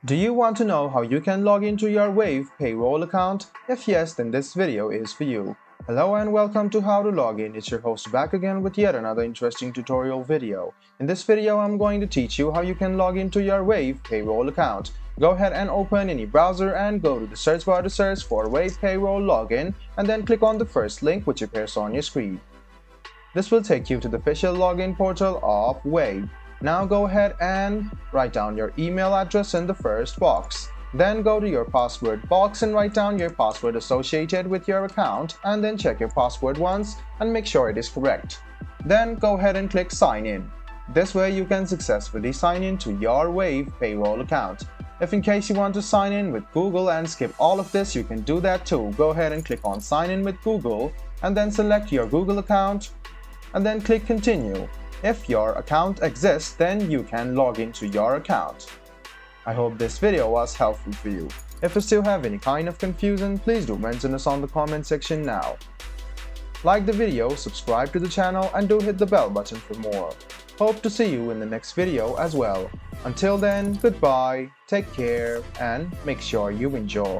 Do you want to know how you can log into your Wave Payroll account? If yes, then this video is for you. Hello and welcome to How to Log In. It's your host back again with yet another interesting tutorial video. In this video, I'm going to teach you how you can log into your Wave Payroll account. Go ahead and open any browser and go to the search bar to search for Wave Payroll Login and then click on the first link which appears on your screen. This will take you to the official login portal of Wave. Now go ahead and write down your email address in the first box. Then go to your password box and write down your password associated with your account and then check your password once and make sure it is correct. Then go ahead and click sign in. This way you can successfully sign in to your Wave Payroll account. If in case you want to sign in with Google and skip all of this, you can do that too. Go ahead and click on sign in with Google and then select your Google account and then click continue. If your account exists, then you can log into your account. I hope this video was helpful for you. If you still have any kind of confusion, please do mention us on the comment section now. Like the video, subscribe to the channel and do hit the bell button for more. Hope to see you in the next video as well. Until then, goodbye, take care and make sure you enjoy.